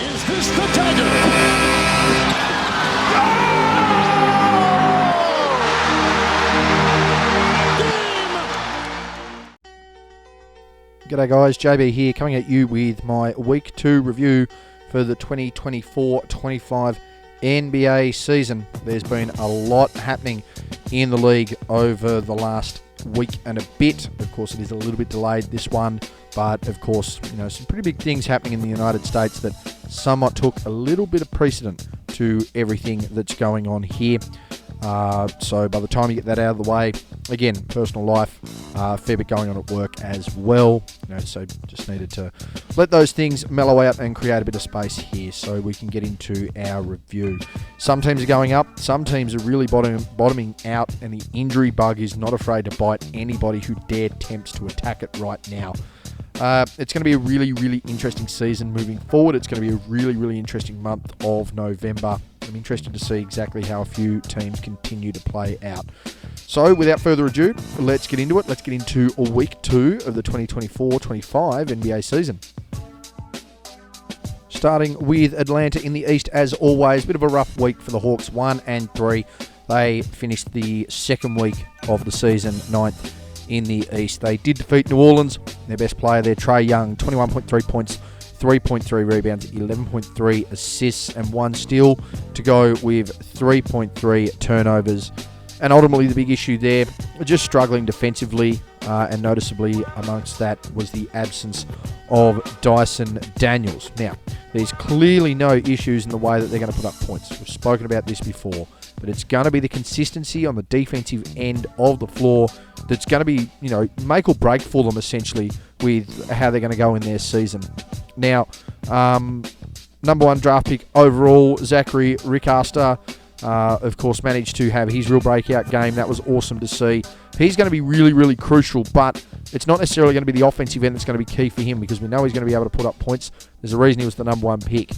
Is this the dagger? G'day guys, JB here, coming at you with my Week 2 review for the 2024-25 NBA season. There's been a lot happening in the league over the last week and a bit. Of course, it is a little bit delayed, this one, but of course, some pretty big things happening in the United States that somewhat took a little bit of precedent to everything that's going on here. So by the time you get that out of the way, again, personal life, fair bit going on at work as well. So just needed to let those things mellow out and create a bit of space here so we can get into our review. Some teams are going up, some teams are really bottoming out, and the injury bug is not afraid to bite anybody who dare attempts to attack it right now. It's going to be a really, really interesting season moving forward. It's going to be a really, really interesting month of November. I'm interested to see exactly how a few teams continue to play out. So, without further ado, let's get into it. Let's get into Week 2 of the 2024-25 NBA season. Starting with Atlanta in the East, as always. Bit of a rough week for the Hawks, 1 and 3. They finished the second week of the season, 9th in the East. They did defeat New Orleans. Their best player there, Trae Young, 21.3 points, 3.3 rebounds, 11.3 assists, and 1 steal to go with 3.3 turnovers. And ultimately, the big issue there, just struggling defensively, and noticeably amongst that was the absence of Dyson Daniels. Now, there's clearly no issues in the way that they're going to put up points. We've spoken about this before, but it's going to be the consistency on the defensive end of the floor that's going to be, make or break for them, essentially, with how they're going to go in their season. Now, number 1 draft pick overall, Zachary Rickaster, of course, managed to have his real breakout game. That was awesome to see. He's going to be really, really crucial, but it's not necessarily going to be the offensive end that's going to be key for him, because we know he's going to be able to put up points. There's a reason he was the number 1 pick.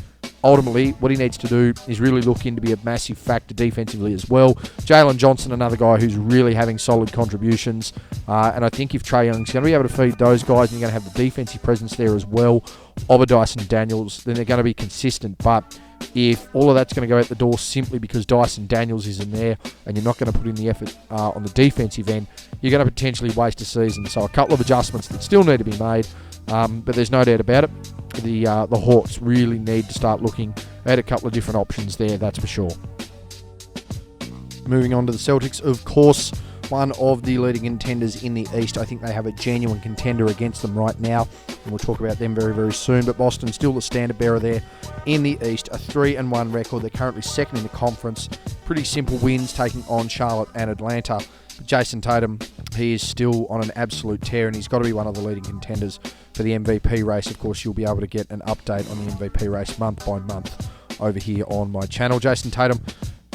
Ultimately, what he needs to do is really look in to be a massive factor defensively as well. Jalen Johnson, another guy who's really having solid contributions. And I think if Trae Young's going to be able to feed those guys, and you're going to have the defensive presence there as well of a Dyson Daniels, then they're going to be consistent. But if all of that's going to go out the door simply because Dyson Daniels is in there and you're not going to put in the effort on the defensive end, you're going to potentially waste a season. So a couple of adjustments that still need to be made, but there's no doubt about it. The Hawks really need to start looking at a couple of different options there, that's for sure. Moving on to the Celtics, of course, one of the leading contenders in the East. I think they have a genuine contender against them right now, and we'll talk about them very, very soon. But Boston still the standard bearer there in the East, a 3-1 record. They're currently second in the conference. Pretty simple wins, taking on Charlotte and Atlanta. But Jason Tatum, he is still on an absolute tear, and he's got to be one of the leading contenders for the MVP race. Of course, you'll be able to get an update on the MVP race month by month over here on my channel. Jason Tatum,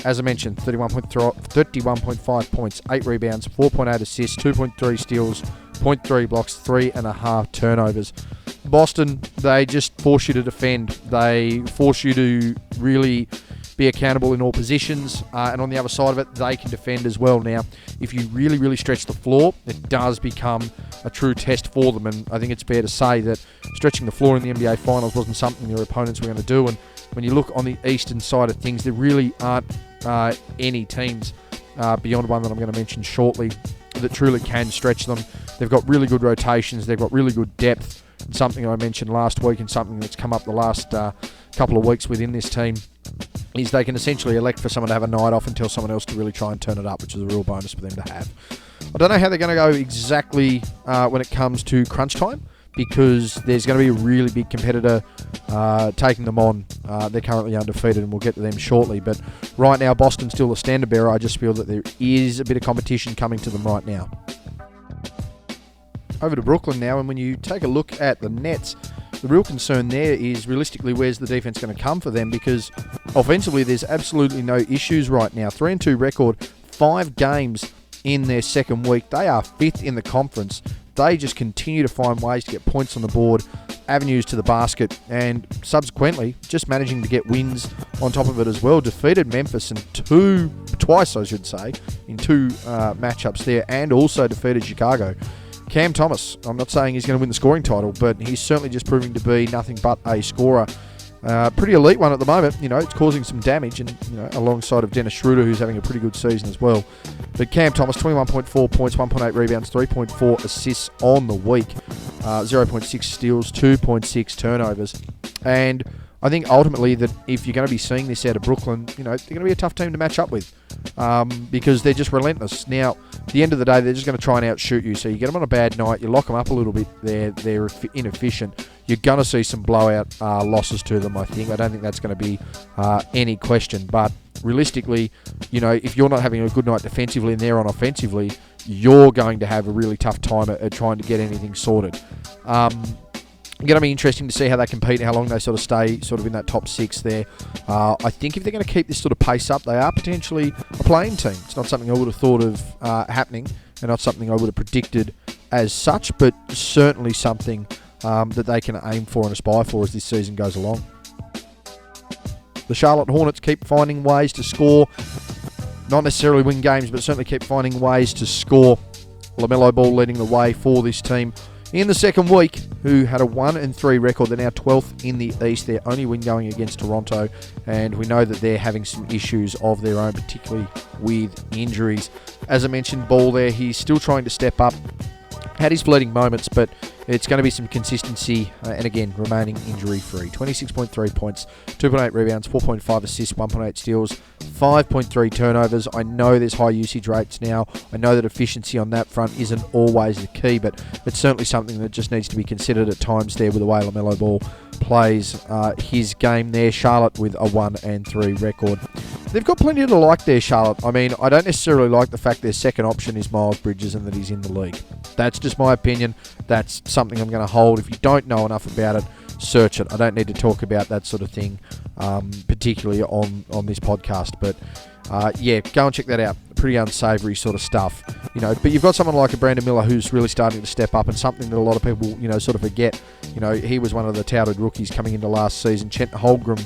as I mentioned, 31.5 points, 8 rebounds, 4.8 assists, 2.3 steals, 0.3 blocks, 3.5 turnovers. Boston, they just force you to defend. They force you to really be accountable in all positions, and on the other side of it, they can defend as well. Now, if you really, really stretch the floor, it does become a true test for them, and I think it's fair to say that stretching the floor in the NBA Finals wasn't something their opponents were going to do. And when you look on the eastern side of things, there really aren't any teams beyond one that I'm going to mention shortly that truly can stretch them. They've got really good rotations, they've got really good depth, and something I mentioned last week and something that's come up the last couple of weeks within this team is they can essentially elect for someone to have a night off and tell someone else to really try and turn it up, which is a real bonus for them to have. I don't know how they're going to go exactly when it comes to crunch time, because there's going to be a really big competitor taking them on. They're currently undefeated, and we'll get to them shortly. But right now, Boston's still the standard bearer. I just feel that there is a bit of competition coming to them right now. Over to Brooklyn now, and when you take a look at the Nets, the real concern there is realistically where's the defense going to come for them, because offensively there's absolutely no issues right now. 3-2 record, 5 games in their second week. They are 5th in the conference. They just continue to find ways to get points on the board, avenues to the basket, and subsequently just managing to get wins on top of it as well. Defeated Memphis in twice, in two matchups there, and also defeated Chicago. Cam Thomas, I'm not saying he's going to win the scoring title, but he's certainly just proving to be nothing but a scorer. Pretty elite one at the moment. It's causing some damage, and alongside of Dennis Schroeder, who's having a pretty good season as well. But Cam Thomas, 21.4 points, 1.8 rebounds, 3.4 assists on the week, 0.6 steals, 2.6 turnovers. And I think ultimately that if you're going to be seeing this out of Brooklyn, they're going to be a tough team to match up with because they're just relentless. Now, at the end of the day, they're just going to try and outshoot you. So you get them on a bad night, you lock them up a little bit, they're inefficient. You're going to see some blowout losses to them, I think. I don't think that's going to be any question. But realistically, if you're not having a good night defensively and they're on offensively, you're going to have a really tough time at trying to get anything sorted. Going to be interesting to see how they compete and how long they sort of stay sort of in that top six there. I think if they're going to keep this sort of pace up, they are potentially a playing team. It's not something I would have thought of happening and not something I would have predicted as such, but certainly something that they can aim for and aspire for as this season goes along. The Charlotte Hornets keep finding ways to score, not necessarily win games, but certainly keep finding ways to score. LaMelo Ball leading the way for this team in the second week, who had a 1-3 record. They're now 12th in the East. Their only win going against Toronto, and we know that they're having some issues of their own, particularly with injuries. As I mentioned, Ball there, he's still trying to step up. Had his fleeting moments, but it's going to be some consistency and again, remaining injury-free. 26.3 points, 2.8 rebounds, 4.5 assists, 1.8 steals, 5.3 turnovers. I know there's high usage rates now. I know that efficiency on that front isn't always the key, but it's certainly something that just needs to be considered at times there with the way LaMelo Ball plays his game there. Charlotte with a 1-3 record. They've got plenty to like there, Charlotte. I mean, I don't necessarily like the fact their second option is Miles Bridges and that he's in the league. That's just my opinion. That's something I'm going to hold. If you don't know enough about it, search it. I don't need to talk about that sort of thing, particularly on this podcast. But yeah, go and check that out. Pretty unsavoury sort of stuff, But you've got someone like a Brandon Miller who's really starting to step up, and something that a lot of people, sort of forget. He was one of the touted rookies coming into last season. Chet Holmgren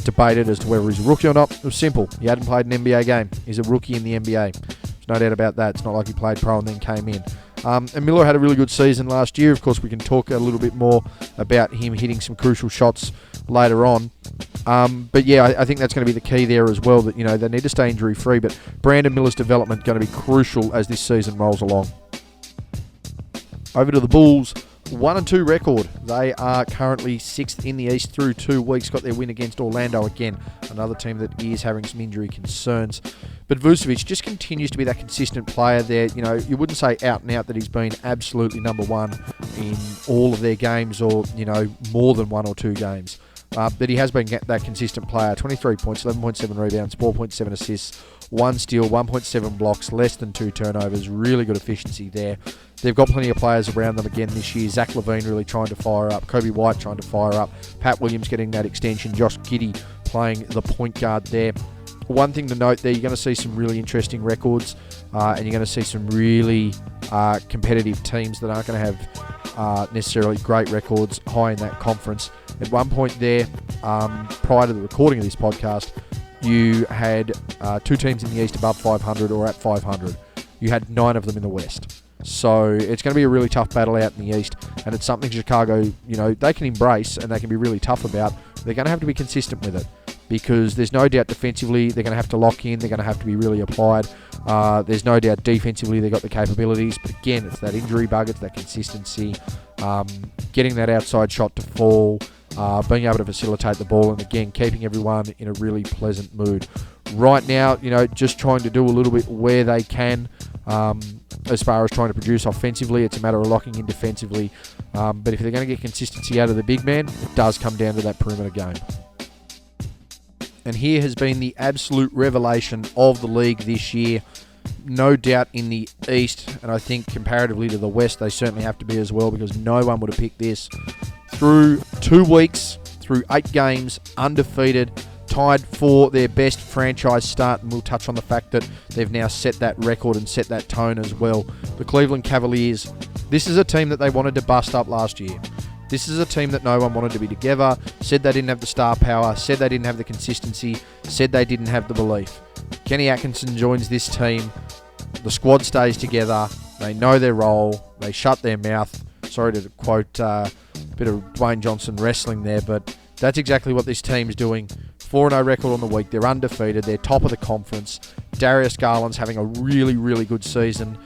debated as to whether he's a rookie or not. It was simple. He hadn't played an NBA game. He's a rookie in the NBA. There's no doubt about that. It's not like he played pro and then came in. And Miller had a really good season last year. Of course, we can talk a little bit more about him hitting some crucial shots later on. But yeah, I think that's going to be the key there as well, that, they need to stay injury-free. But Brandon Miller's development going to be crucial as this season rolls along. Over to the Bulls. 1-2 record. They are currently 6th in the East through 2 weeks. Got their win against Orlando again. Another team that is having some injury concerns. But Vucevic just continues to be that consistent player there. You wouldn't say out and out that he's been absolutely number one in all of their games or, more than 1 or 2 games. But he has been that consistent player. 23 points, 11.7 rebounds, 4.7 assists, 1 steal, 1.7 blocks, less than 2 turnovers. Really good efficiency there. They've got plenty of players around them again this year. Zach LaVine really trying to fire up. Kobe White trying to fire up. Pat Williams getting that extension. Josh Giddey playing the point guard there. One thing to note there, you're going to see some really interesting records and you're going to see some really competitive teams that aren't going to have necessarily great records high in that conference. At one point there, prior to the recording of this podcast, you had 2 teams in the East above 500 or at 500. You had 9 of them in the West. So it's going to be a really tough battle out in the East, and it's something Chicago, they can embrace and they can be really tough about. They're going to have to be consistent with it, because there's no doubt defensively they're going to have to lock in, they're going to have to be really applied. There's no doubt defensively they've got the capabilities, but again, it's that injury bug, it's that consistency, getting that outside shot to fall, being able to facilitate the ball, and again, keeping everyone in a really pleasant mood. Right now, just trying to do a little bit where they can. As far as trying to produce offensively, it's a matter of locking in defensively. But if they're going to get consistency out of the big man, it does come down to that perimeter game. And here has been the absolute revelation of the league this year. No doubt in the East, and I think comparatively to the West, they certainly have to be as well, because no one would have picked this. Through 2 weeks, through 8 games, undefeated, tied for their best franchise start, and we'll touch on the fact that they've now set that record and set that tone as well. The Cleveland Cavaliers, this is a team that they wanted to bust up last year. This is a team that no one wanted to be together, said they didn't have the star power, said they didn't have the consistency, said they didn't have the belief. Kenny Atkinson joins this team, the squad stays together, they know their role, they shut their mouth. Sorry to quote a bit of Dwayne Johnson wrestling there, but That's exactly what this team's doing. 4-0 record on the week. They're undefeated. They're top of the conference. Darius Garland's having a really, really good season.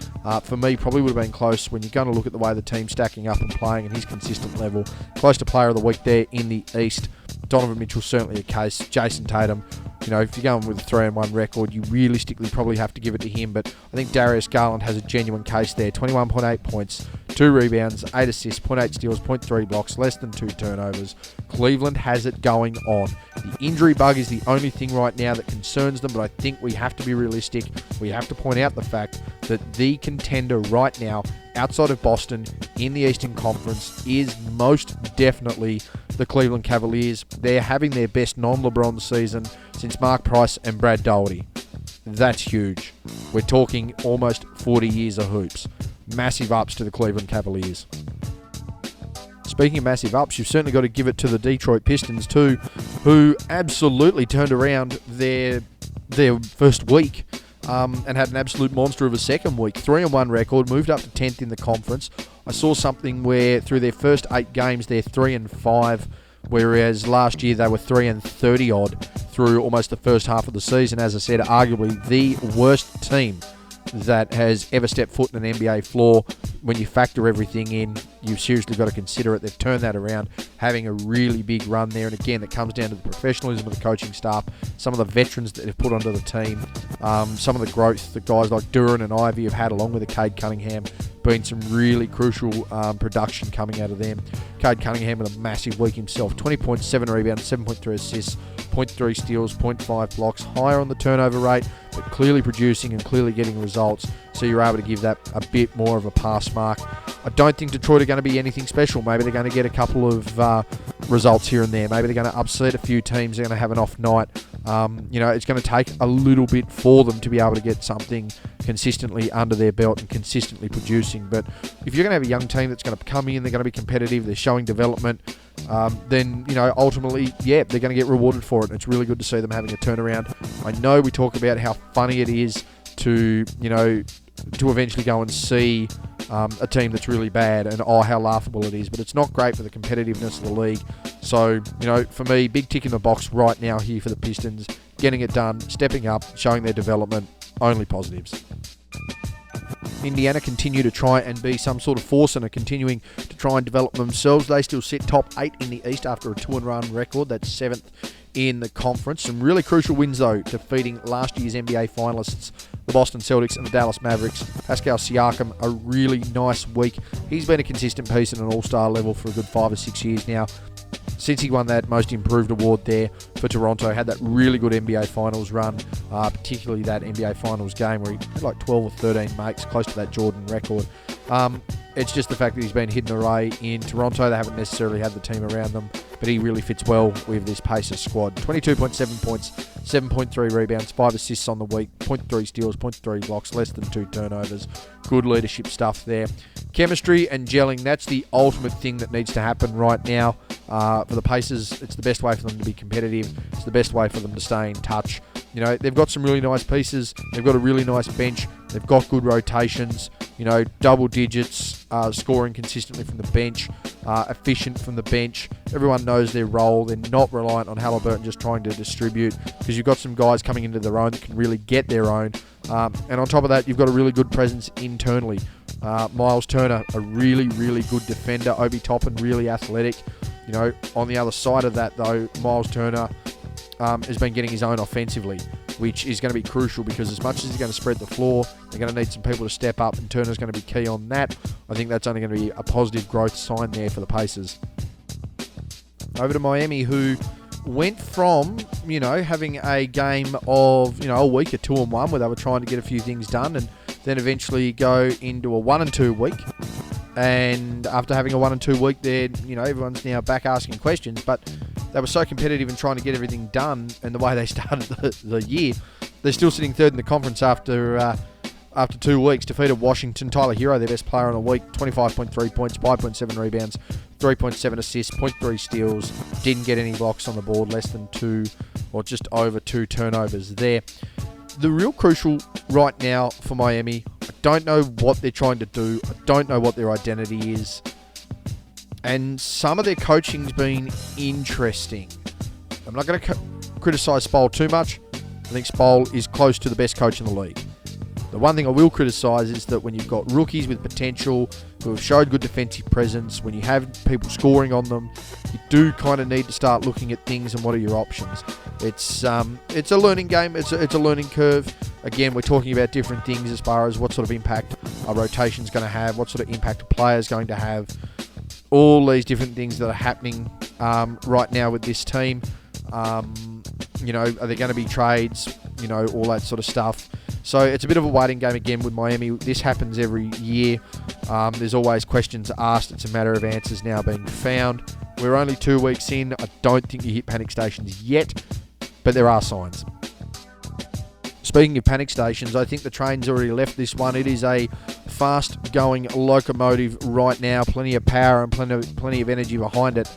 For me, probably would have been close when you're going to look at the way the team's stacking up and playing and his consistent level. Close to player of the week there in the East. Donovan Mitchell's certainly a case. Jason Tatum, if you're going with a 3-1 record, you realistically probably have to give it to him. But I think Darius Garland has a genuine case there. 21.8 points, 2 rebounds, 8 assists, 0.8 steals, 0.3 blocks, less than 2 turnovers. Cleveland has it going on. The injury bug is the only thing right now that concerns them, but I think we have to be realistic. We have to point out the fact that the contender right now, outside of Boston, in the Eastern Conference, is most definitely the Cleveland Cavaliers. They're having their best non-LeBron season since Mark Price and Brad Daugherty. That's huge. We're talking almost 40 years of hoops. Massive ups to the Cleveland Cavaliers. Speaking of massive ups, you've certainly got to give it to the Detroit Pistons too, who absolutely turned around their first week and had an absolute monster of a second week. 3-1 record, moved up to 10th in the conference. I saw something where through their first 8 games, they're 3-5, whereas last year they were 3-30 odd through almost the first half of the season. As I said, arguably the worst team that has ever stepped foot in an NBA floor. When you factor everything in, you've seriously got to consider it. They've turned that around, having a really big run there. And again, that comes down to the professionalism of the coaching staff, some of the veterans that they've put onto the team, some of the growth that guys like Duran and Ivy have had, along with Cade Cunningham. Been some really crucial production coming out of them. Cade Cunningham with a massive week himself. 20.7 rebounds, 7.3 assists, 0.3 steals, 0.5 blocks. Higher on the turnover rate, but clearly producing and clearly getting results. So you're able to give that a bit more of a pass mark. I don't think Detroit are going to be anything special. Maybe they're going to get a couple of results here and there. Maybe they're going to upset a few teams. They're going to have an off night. It's going to take a little bit for them to be able to get something consistently under their belt and consistently producing. But if you're going to have a young team that's going to come in, they're going to be competitive, they're showing development, then ultimately, they're going to get rewarded for it. And it's really good to see them having a turnaround. I know we talk about how funny it is to eventually go and see a team that's really bad and how laughable it is, but it's not great for the competitiveness of the league. So, for me, big tick in the box right now here for the Pistons, getting it done, stepping up, showing their development, only positives. Indiana continue to try and be some sort of force and are continuing to try and develop themselves. They still sit top 8 in the East after a 2-1 record. That's 7th in the conference. Some really crucial wins, though, defeating last year's NBA finalists, the Boston Celtics and the Dallas Mavericks. Pascal Siakam, a really nice week. He's been a consistent piece at an all-star level for a good 5 or 6 years now. Since he won that Most Improved award there for Toronto, had that really good NBA Finals run, particularly that NBA Finals game where he had like 12 or 13 makes, close to that Jordan record. It's just the fact that he's been hidden away in Toronto. They haven't necessarily had the team around them, but he really fits well with this Pacers squad. 22.7 points, 7.3 rebounds, 5 assists on the week, 0.3 steals, 0.3 blocks, less than 2 turnovers. Good leadership stuff there. Chemistry and gelling, that's the ultimate thing that needs to happen right now. For the Pacers, it's the best way for them to be competitive. It's the best way for them to stay in touch. They've got some really nice pieces. They've got a really nice bench. They've got good rotations. Double digits, scoring consistently from the bench, efficient from the bench. Everyone knows their role. They're not reliant on Halliburton just trying to distribute, because you've got some guys coming into their own that can really get their own. And on top of that, you've got a really good presence internally. Miles Turner, a really, really good defender. Obi Toppin, really athletic. On the other side of that, though, Miles Turner has been getting his own offensively, which is going to be crucial, because as much as he's going to spread the floor, they're going to need some people to step up, and Turner's going to be key on that. I think that's only going to be a positive growth sign there for the Pacers. Over to Miami, who went from, having a game of, a week of 2-1 where they were trying to get a few things done, and then eventually go into a 1-2 week. And after having a 1-2 week there, everyone's now back asking questions, but they were so competitive in trying to get everything done, and the way they started the year, they're still sitting third in the conference after 2 weeks. Defeated Washington. Tyler Hero, their best player on the week, 25.3 points, 5.7 rebounds, 3.7 assists, 0.3 steals. Didn't get any blocks on the board, less than 2 or just over 2 turnovers there. The real crucial right now for Miami, I don't know what they're trying to do. I don't know what their identity is. And some of their coaching's been interesting. I'm not going to criticise Spole too much. I think Spole is close to the best coach in the league. The one thing I will criticise is that when you've got rookies with potential who have showed good defensive presence, when you have people scoring on them, you do kind of need to start looking at things and what are your options. It's a learning game. It's a learning curve. Again, we're talking about different things as far as what sort of impact a rotation's going to have, what sort of impact a player's going to have, all these different things that are happening right now with this team. Are there going to be trades? All that sort of stuff. So it's a bit of a waiting game again with Miami. This happens every year. There's always questions asked. It's a matter of answers now being found. We're only 2 weeks in. I don't think you hit panic stations yet, but there are signs. Speaking of panic stations, I think the train's already left this one. It is a fast-going locomotive right now. Plenty of power and plenty of energy behind it.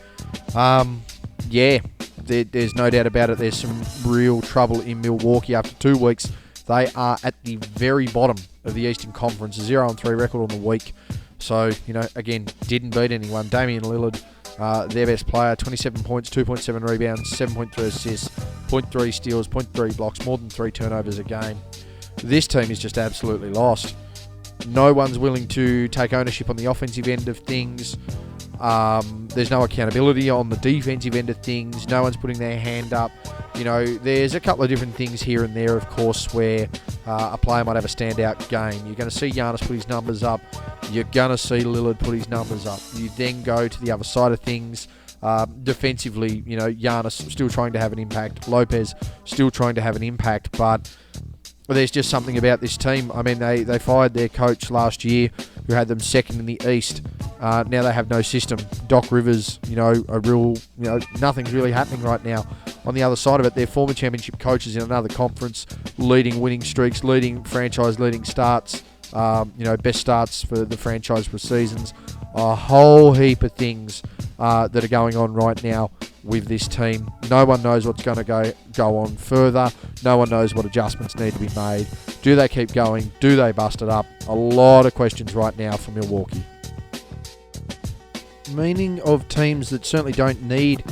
There's no doubt about it. There's some real trouble in Milwaukee after 2 weeks. They are at the very bottom of the Eastern Conference, 0-3 record on the week. So, again, didn't beat anyone. Damian Lillard, their best player, 27 points, 2.7 rebounds, 7.3 assists, 0.3 steals, 0.3 blocks, more than 3 turnovers a game. This team is just absolutely lost. No one's willing to take ownership on the offensive end of things. There's no accountability on the defensive end of things. No one's putting their hand up. There's a couple of different things here and there, of course, where a player might have a standout game. You're going to see Giannis put his numbers up. You're going to see Lillard put his numbers up. You then go to the other side of things. Defensively, Giannis still trying to have an impact. Lopez still trying to have an impact, but there's just something about this team. I mean, they fired their coach last year who had them second in the East. Now they have no system. Doc Rivers, nothing's really happening right now. On the other side of it, their former championship coaches in another conference, leading winning streaks, leading starts, best starts for the franchise for seasons. A whole heap of things that are going on right now with this team. No one knows what's going to go on further. No one knows what adjustments need to be made. Do they keep going? Do they bust it up? A lot of questions right now for Milwaukee. Meaning of teams that certainly don't need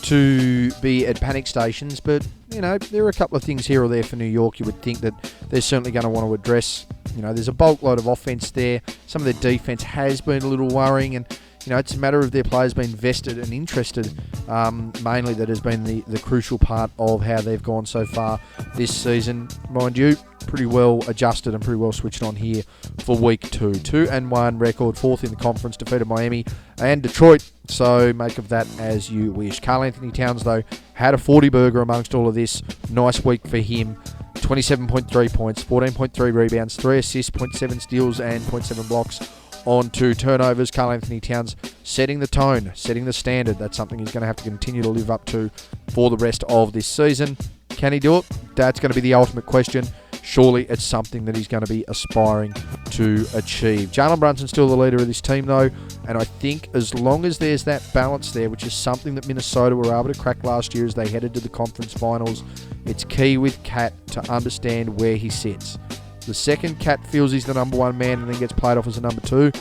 to be at panic stations, but there are a couple of things here or there for New York you would think that they're certainly going to want to address. There's a bulk load of offense there. Some of their defense has been a little worrying, and it's a matter of their players being vested and interested. Mainly that has been the crucial part of how they've gone so far this season. Mind you, pretty well adjusted and pretty well switched on here for week 2. 2-1 record, 4th in the conference, defeated Miami and Detroit. So make of that as you wish. Karl Anthony Towns, though, had a 40-burger amongst all of this. Nice week for him. 27.3 points, 14.3 rebounds, 3 assists, 0.7 steals and 0.7 blocks on 2 turnovers. Karl Anthony Towns setting the tone, setting the standard. That's something he's going to have to continue to live up to for the rest of this season. Can he do it? That's going to be the ultimate question. Surely it's something that he's going to be aspiring to achieve. Jalen Brunson's still the leader of this team, though, and I think as long as there's that balance there, which is something that Minnesota were able to crack last year as they headed to the conference finals, it's key with Cat to understand where he sits. The second Cat feels he's the number 1 man and then gets played off as a number 2,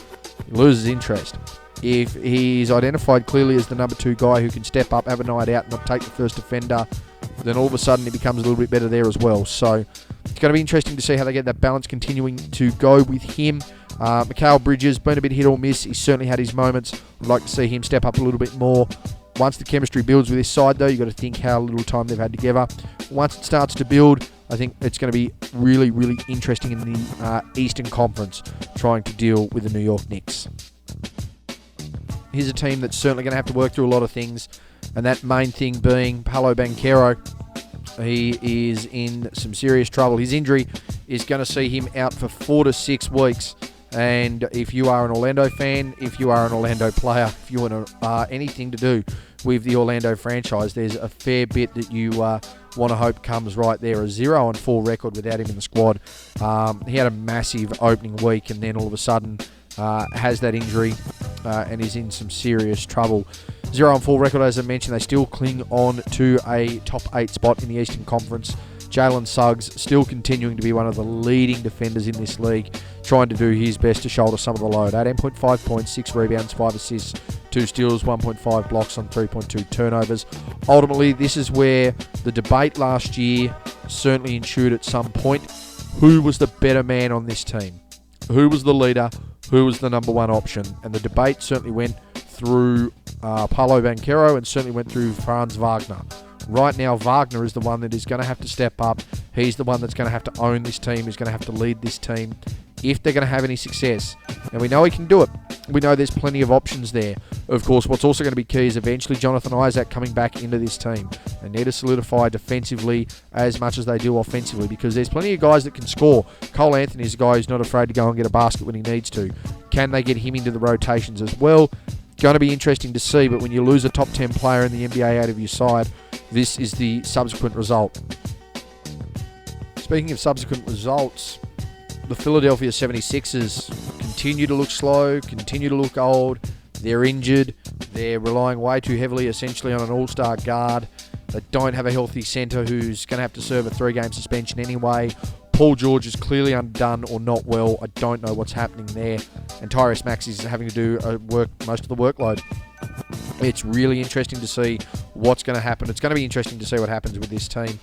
he loses interest. If he's identified clearly as the number 2 guy who can step up, have a night out, and not take the first defender, then all of a sudden he becomes a little bit better there as well. So it's going to be interesting to see how they get that balance continuing to go with him. Mikal Bridges, been a bit hit or miss. He's certainly had his moments. I'd like to see him step up a little bit more. Once the chemistry builds with this side, though, you've got to think how little time they've had together. Once it starts to build, I think it's going to be really, really interesting in the Eastern Conference trying to deal with the New York Knicks. Here's a team that's certainly going to have to work through a lot of things, and that main thing being Paolo Banchero. He is in some serious trouble. His injury is going to see him out for 4 to 6 weeks. And if you are an Orlando fan, if you are an Orlando player, if you want anything to do with the Orlando franchise, there's a fair bit that you want to hope comes right there. A 0-4 record without him in the squad. He had a massive opening week and then all of a sudden has that injury and is in some serious trouble. 0-4 record, as I mentioned, they still cling on to a top 8 spot in the Eastern Conference. Jalen Suggs still continuing to be one of the leading defenders in this league, trying to do his best to shoulder some of the load. 18.5 points, 6 rebounds, 5 assists, 2 steals, 1.5 blocks on 3.2 turnovers. Ultimately, this is where the debate last year certainly ensued at some point. Who was the better man on this team? Who was the leader? Who was the number one option? And the debate certainly went through Paolo Banchero and certainly went through Franz Wagner. Right now, Wagner is the one that is going to have to step up. He's the one that's going to have to own this team. He's going to have to lead this team if they're going to have any success. And we know he can do it. We know there's plenty of options there. Of course, what's also going to be key is eventually Jonathan Isaac coming back into this team. They need to solidify defensively as much as they do offensively, because there's plenty of guys that can score. Cole Anthony is a guy who's not afraid to go and get a basket when he needs to. Can they get him into the rotations as well? Going to be interesting to see, but when you lose a top 10 player in the NBA out of your side, this is the subsequent result. Speaking of subsequent results, the Philadelphia 76ers continue to look slow, continue to look old. They're injured. They're relying way too heavily essentially on an all-star guard. They don't have a healthy centre who's going to have to serve a 3-game suspension anyway. Paul George is clearly undone or not well. I don't know what's happening there. And Tyrese Maxey is having to do most of the workload. It's really interesting to see what's going to happen. It's going to be interesting to see what happens with this team.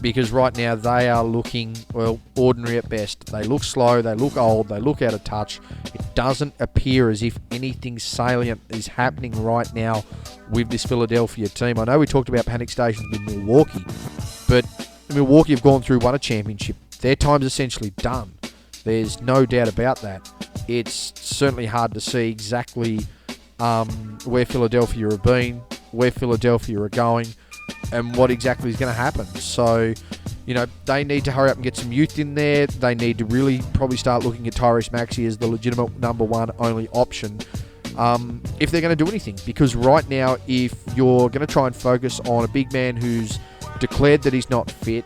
Because right now they are looking, well, ordinary at best. They look slow, they look old, they look out of touch. It doesn't appear as if anything salient is happening right now with this Philadelphia team. I know we talked about panic stations with Milwaukee, but Milwaukee have won a championship. Their time's essentially done. There's no doubt about that. It's certainly hard to see exactly where Philadelphia have been, where Philadelphia are going, and what exactly is going to happen. So, they need to hurry up and get some youth in there. They need to really probably start looking at Tyrese Maxey as the legitimate number one only option if they're going to do anything. Because right now, if you're going to try and focus on a big man who's declared that he's not fit,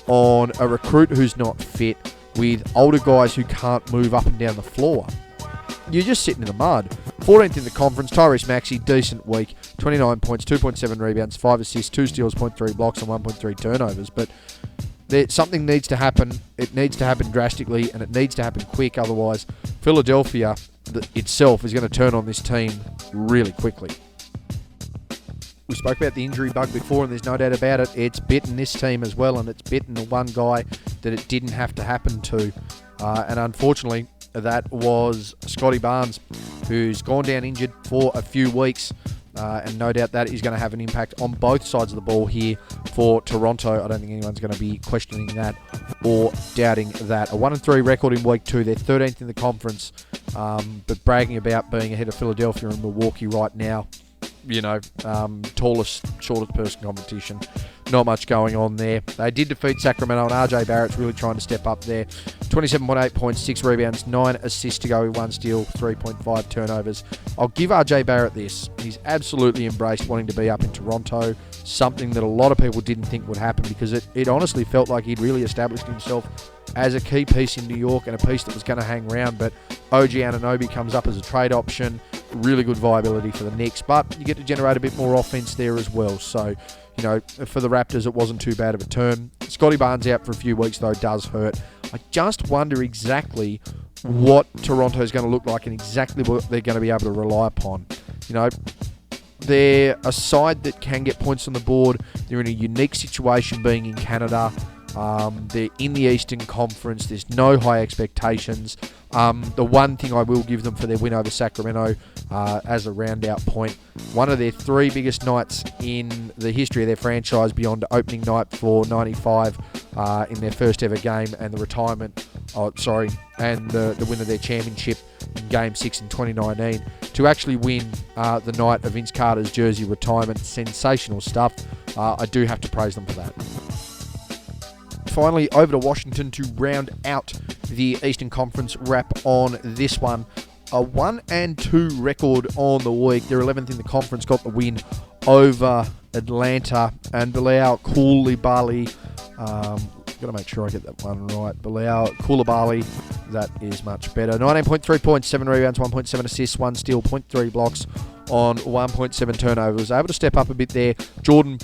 on a recruit who's not fit, with older guys who can't move up and down the floor, you're just sitting in the mud. 14th in the conference, Tyrese Maxey, decent week. 29 points, 2.7 rebounds, 5 assists, 2 steals, 0.3 blocks, and 1.3 turnovers. But something needs to happen. It needs to happen drastically, and it needs to happen quick. Otherwise, Philadelphia itself is going to turn on this team really quickly. We spoke about the injury bug before, and there's no doubt about it. It's bitten this team as well, and it's bitten the one guy that it didn't have to happen to. And unfortunately, that was Scotty Barnes, who's gone down injured for a few weeks. And no doubt that is going to have an impact on both sides of the ball here for Toronto. I don't think anyone's going to be questioning that or doubting that. A 1-3 record in week 2. They're 13th in the conference, but bragging about being ahead of Philadelphia and Milwaukee right now. Tallest, shortest person competition. Not much going on there. They did defeat Sacramento, and RJ Barrett's really trying to step up there. 27.8 points, 6 rebounds, 9 assists to go with 1 steal, 3.5 turnovers. I'll give RJ Barrett this. He's absolutely embraced wanting to be up in Toronto, something that a lot of people didn't think would happen, because it honestly felt like he'd really established himself as a key piece in New York and a piece that was going to hang around. But OG Anunoby comes up as a trade option. Really good viability for the Knicks, but you get to generate a bit more offense there as well. So, for the Raptors, it wasn't too bad of a turn. Scotty Barnes out for a few weeks, though, does hurt. I just wonder exactly what Toronto's going to look like and exactly what they're going to be able to rely upon. They're a side that can get points on the board. They're in a unique situation being in Canada. They're in the Eastern Conference. There's no high expectations. The one thing I will give them for their win over Sacramento as a round-out point, one of their 3 biggest nights in the history of their franchise beyond opening night for 95 in their first ever game, and the the win of their championship in Game 6 in 2019. To actually win the night of Vince Carter's jersey retirement, sensational stuff. I do have to praise them for that. Finally, over to Washington to round out the Eastern Conference wrap on this one. A 1-2 record on the week. They're 11th in the conference, got the win over Atlanta, and Bilal Coulibaly. Got to make sure I get that one right. Bilal Coulibaly, that is much better. 19.3 points, 7 rebounds, 1.7 assists, 1 steal, 0.3 blocks on 1.7 turnovers. Able to step up a bit there. Jordan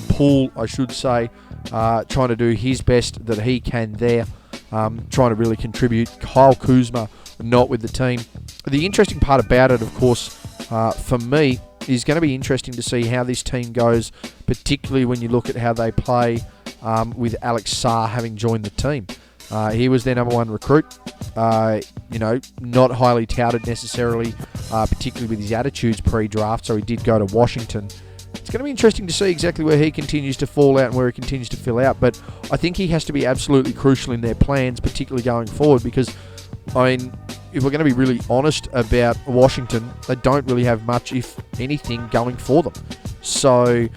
Poole, I should say, trying to do his best that he can there. Trying to really contribute. Kyle Kuzma not with the team. The interesting part about it, of course, for me, is going to be interesting to see how this team goes, particularly when you look at how they play with Alex Sarr having joined the team. He was their number one recruit. Not highly touted necessarily, particularly with his attitudes pre-draft, so he did go to Washington. It's going to be interesting to see exactly where he continues to fall out and where he continues to fill out, but I think he has to be absolutely crucial in their plans, particularly going forward, because, if we're going to be really honest about Washington, they don't really have much, if anything, going for them. So,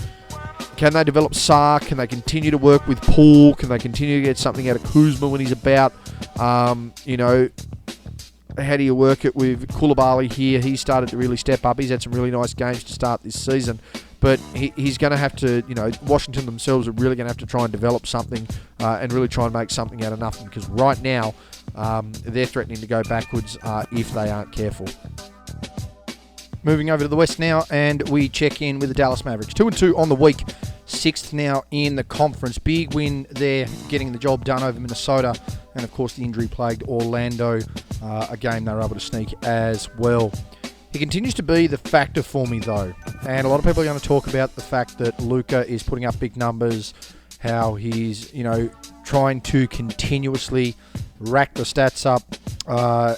can they develop Sarr? Can they continue to work with Poole? Can they continue to get something out of Kuzma when he's about? How do you work it with Koulibaly here? He started to really step up. He's had some really nice games to start this season. But he's going to have to, Washington themselves are really going to have to try and develop something and really try and make something out of nothing. Because right now, they're threatening to go backwards if they aren't careful. Moving over to the West now, and we check in with the Dallas Mavericks. 2-2 on the week. 6th now in the conference. Big win there, getting the job done over Minnesota. And, of course, the injury-plagued Orlando, a game they were able to sneak as well. He continues to be the factor for me, though. And a lot of people are going to talk about the fact that Luka is putting up big numbers, how he's, trying to continuously rack the stats up,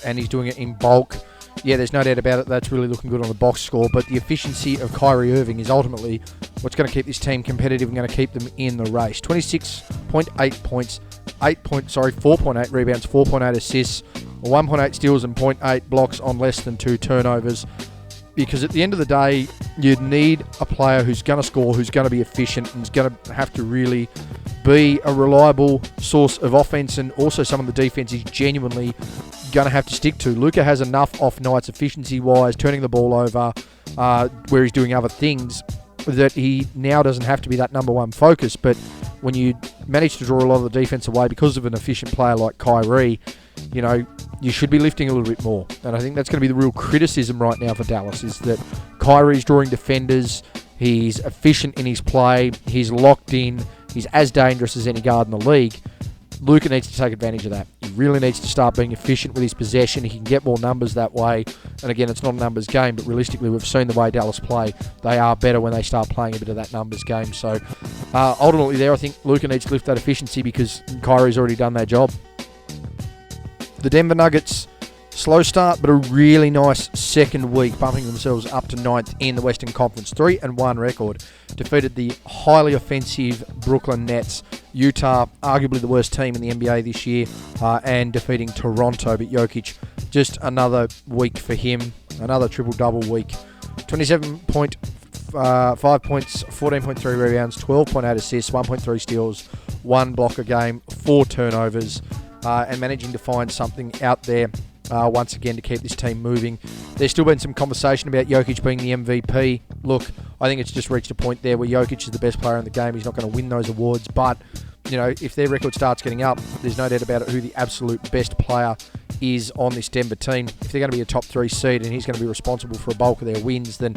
and he's doing it in bulk. Yeah, there's no doubt about it. That's really looking good on the box score. But the efficiency of Kyrie Irving is ultimately what's going to keep this team competitive and going to keep them in the race. 26.8 points, 4.8 rebounds, 4.8 assists, 1.8 steals and 0.8 blocks on less than 2 turnovers. Because at the end of the day, you'd need a player who's going to score, who's going to be efficient, and is going to have to really be a reliable source of offense, and also some of the defense is genuinely going to have to stick to. Luka has enough off nights efficiency-wise, turning the ball over, where he's doing other things, that he now doesn't have to be that number one focus. But when you manage to draw a lot of the defense away because of an efficient player like Kyrie, you should be lifting a little bit more. And I think that's going to be the real criticism right now for Dallas, is that Kyrie's drawing defenders, he's efficient in his play, he's locked in, he's as dangerous as any guard in the league. Luka needs to take advantage of that. He really needs to start being efficient with his possession. He can get more numbers that way. And again, it's not a numbers game, but realistically, we've seen the way Dallas play. They are better when they start playing a bit of that numbers game. So ultimately there, I think Luka needs to lift that efficiency because Kyrie's already done their job. The Denver Nuggets, slow start, but a really nice second week, bumping themselves up to 9th in the Western Conference. 3-1 record. Defeated the highly offensive Brooklyn Nets. Utah, arguably the worst team in the NBA this year, and defeating Toronto. But Jokic, just another week for him. Another triple-double week. 27.5 points, 14.3 rebounds, 12.8 assists, 1.3 steals, 1 block a game, 4 turnovers, and managing to find something out there once again to keep this team moving. There's still been some conversation about Jokic being the MVP. Look, I think it's just reached a point there where Jokic is the best player in the game. He's not going to win those awards, but if their record starts getting up, there's no doubt about it who the absolute best player is on this Denver team. If they're going to be a top 3 seed and he's going to be responsible for a bulk of their wins, then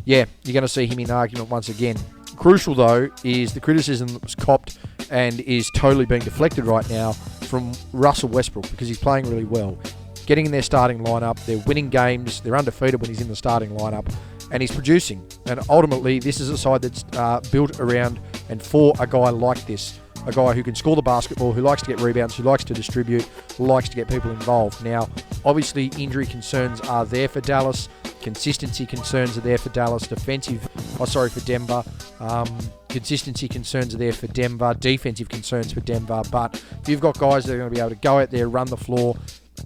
yeah, you're going to see him in argument once again. Crucial, though, is the criticism that was copped and is totally being deflected right now from Russell Westbrook, because he's playing really well. Getting in their starting lineup, they're winning games, they're undefeated when he's in the starting lineup, and he's producing. And ultimately, this is a side that's built around and for a guy like this. A guy who can score the basketball, who likes to get rebounds, who likes to distribute, who likes to get people involved. Now, obviously, injury concerns are there for Dallas. Consistency concerns are there for Dallas. For Denver. Consistency concerns are there for Denver. Defensive concerns for Denver. But if you've got guys that are going to be able to go out there, run the floor,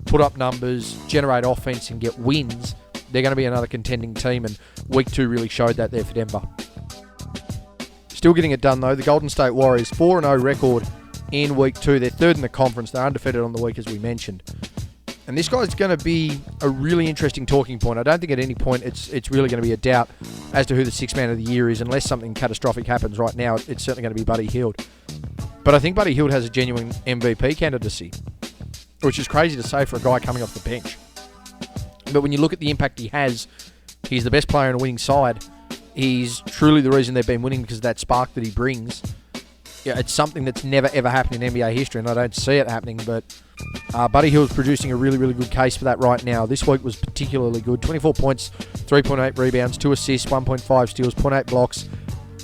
put up numbers, generate offense and get wins, they're going to be another contending team. And week 2 really showed that there for Denver. Still getting it done, though. The Golden State Warriors, 4-0 record in week 2. They're 3rd in the conference. They're undefeated on the week, as we mentioned. And this guy's going to be a really interesting talking point. I don't think at any point it's really going to be a doubt as to who the 6th man of the year is, unless something catastrophic happens right now. It's certainly going to be Buddy Hield. But I think Buddy Hield has a genuine MVP candidacy, which is crazy to say for a guy coming off the bench. But when you look at the impact he's He's the best player in a winning side. He's truly the reason they've been winning because of that spark that he brings. Yeah, it's something that's never ever happened in NBA history, and I don't see it happening, but Buddy Hield's producing a really, really good case for that right now. This week was particularly good. 24 points, 3.8 rebounds, 2 assists, 1.5 steals, 0.8 blocks,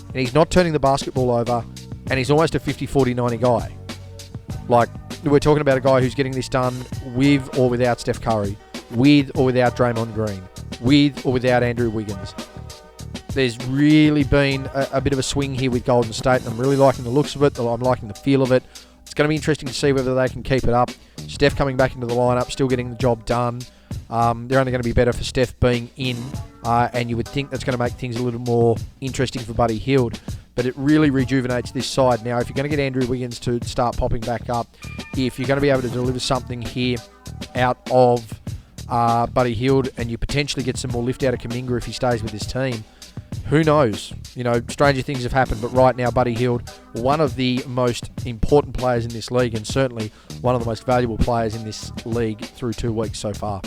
and he's not turning the basketball over, and he's almost a 50, 40, 90 guy. Like, we're talking about a guy who's getting this done with or without Steph Curry, with or without Draymond Green, with or without Andrew Wiggins. There's really been a bit of a swing here with Golden State, and I'm really liking the looks of it. I'm liking the feel of it. It's going to be interesting to see whether they can keep it up. Steph coming back into the lineup, still getting the job done. They're only going to be better for Steph being in, and you would think that's going to make things a little more interesting for Buddy Hield. But it really rejuvenates this side. Now, if you're going to get Andrew Wiggins to start popping back up, if you're going to be able to deliver something here out of Buddy Hield, and you potentially get some more lift out of Kuminga if he stays with this team, who knows? You know, stranger things have happened, but right now, Buddy Hield, one of the most important players in this league, and certainly one of the most valuable players in this league through 2 weeks so far.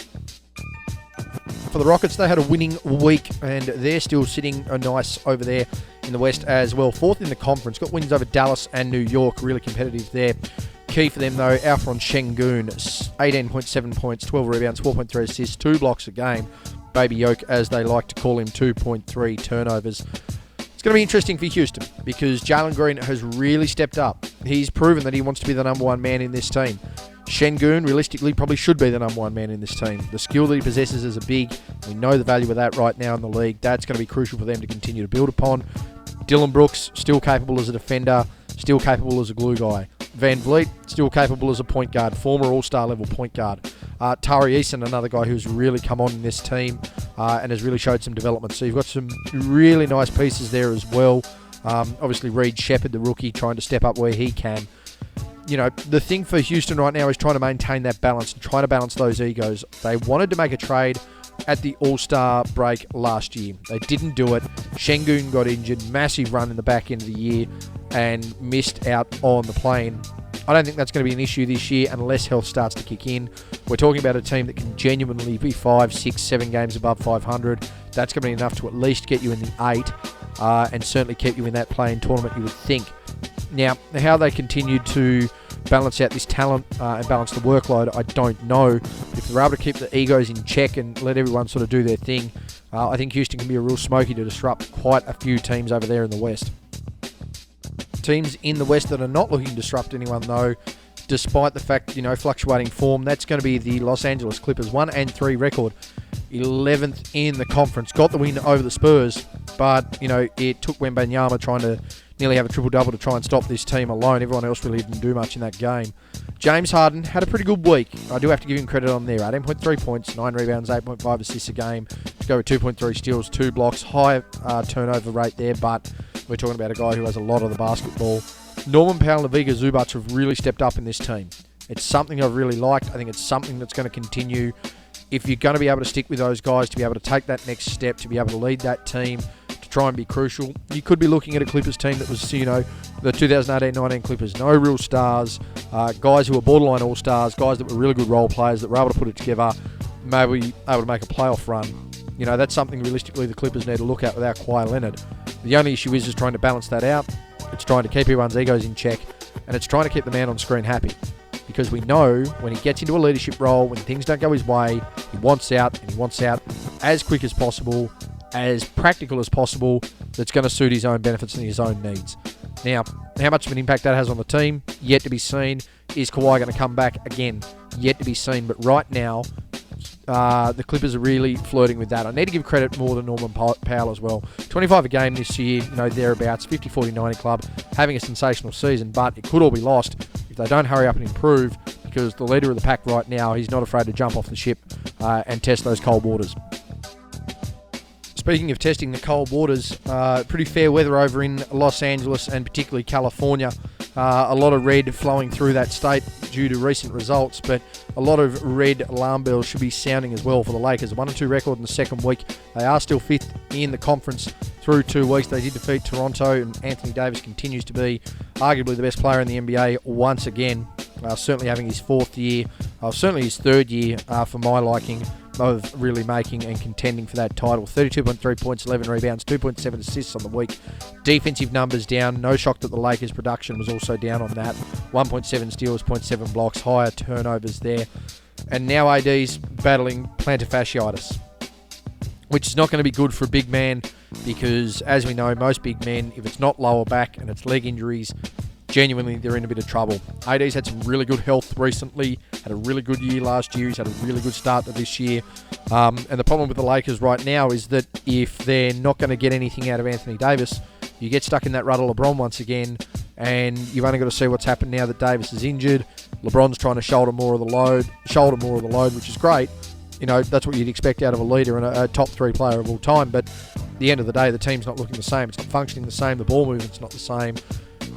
For the Rockets, they had a winning week, and they're still sitting nice over there in the West as well. 4th in the conference, got wins over Dallas and New York, really competitive there. Key for them, though, Alfred Şengün, 18.7 points, 12 rebounds, 4.3 assists, 2 blocks a game. Baby Yoke, as they like to call him, 2.3 turnovers. It's going to be interesting for Houston because Jalen Green has really stepped up. He's proven that he wants to be the number one man in this team. Şengün, realistically, probably should be the number one man in this team. The skill that he possesses as a big, we know the value of that right now in the league. That's going to be crucial for them to continue to build upon. Dylan Brooks, still capable as a defender, still capable as a glue guy. Van Vliet, still capable as a point guard, former all-star level point guard. Tari Eason, another guy who's really come on in this team and has really showed some development. So you've got some really nice pieces there as well. Obviously, Reed Shepherd, the rookie, trying to step up where he can. You know, the thing for Houston right now is trying to maintain that balance and trying to balance those egos. They wanted to make a trade at the All-Star break last year. They didn't do it. Şengün got injured, massive run in the back end of the year, and missed out on the play-in. I don't think that's going to be an issue this year unless health starts to kick in. We're talking about a team that can genuinely be 5, 6, 7 games above 500. That's going to be enough to at least get you in the 8 and certainly keep you in that play-in tournament, you would think. Now, how they continue to balance out this talent and balance the workload, I don't know. If they're able to keep the egos in check and let everyone sort of do their thing, I think Houston can be a real smoky to disrupt quite a few teams over there in the West. Teams in the West that are not looking to disrupt anyone, though, despite the fact, fluctuating form, that's going to be the Los Angeles Clippers. 1-3 record, 11th in the conference. Got the win over the Spurs, but, it took Wembanyama trying to nearly have a triple-double to try and stop this team alone. Everyone else really didn't do much in that game. James Harden had a pretty good week. I do have to give him credit on there. 18.3 points, 9 rebounds, 8.5 assists a game. To go with 2.3 steals, 2 blocks. High turnover rate there, but we're talking about a guy who has a lot of the basketball. Norman Powell and Ivica Zubac have really stepped up in this team. It's something I've really liked. I think it's something that's going to continue. If you're going to be able to stick with those guys, to be able to take that next step, to be able to lead that team, to try and be crucial, you could be looking at a Clippers team that was, the 2018-19 Clippers. No real stars, guys who were borderline all-stars, guys that were really good role players that were able to put it together, maybe able to make a playoff run. That's something realistically the Clippers need to look at without Kawhi Leonard. The only issue is trying to balance that out. It's trying to keep everyone's egos in check, and it's trying to keep the man on screen happy. Because we know when he gets into a leadership role, when things don't go his way, he wants out, and he wants out as quick as possible, as practical as possible, that's going to suit his own benefits and his own needs. Now, how much of an impact that has on the team, yet to be seen. Is Kawhi going to come back? Again, yet to be seen. But right now, the Clippers are really flirting with that. I need to give credit more to Norman Powell as well. 25 a game this year, thereabouts, 50, 40, 90 club, having a sensational season, but it could all be lost if they don't hurry up and improve, because the leader of the pack right now, he's not afraid to jump off the ship and test those cold waters. Speaking of testing the cold waters, pretty fair weather over in Los Angeles and particularly California. A lot of red flowing through that state due to recent results, but a lot of red alarm bells should be sounding as well for the Lakers. A 1-2 record in the second week. They are still 5th in the conference through 2 weeks. They did defeat Toronto, and Anthony Davis continues to be arguably the best player in the NBA once again. Certainly having his 4th year, certainly his 3rd year for my liking. of really making and contending for that title. 32.3 points, 11 rebounds, 2.7 assists on the week. Defensive numbers down. No shock that the Lakers' production was also down on that. 1.7 steals, 0.7 blocks, higher turnovers there. And now AD's battling plantar fasciitis, which is not going to be good for a big man because, as we know, most big men, if it's not lower back and it's leg injuries, genuinely they're in a bit of trouble. AD's had some really good health recently, had a really good year last year, he's had a really good start to this year. And the problem with the Lakers right now is that if they're not going to get anything out of Anthony Davis, you get stuck in that rut of LeBron once again, and you've only got to see what's happened now that Davis is injured. LeBron's trying to shoulder more of the load, which is great. You know, that's what you'd expect out of a leader and a top 3 player of all time. But at the end of the day, the team's not looking the same. It's not functioning the same. The ball movement's not the same.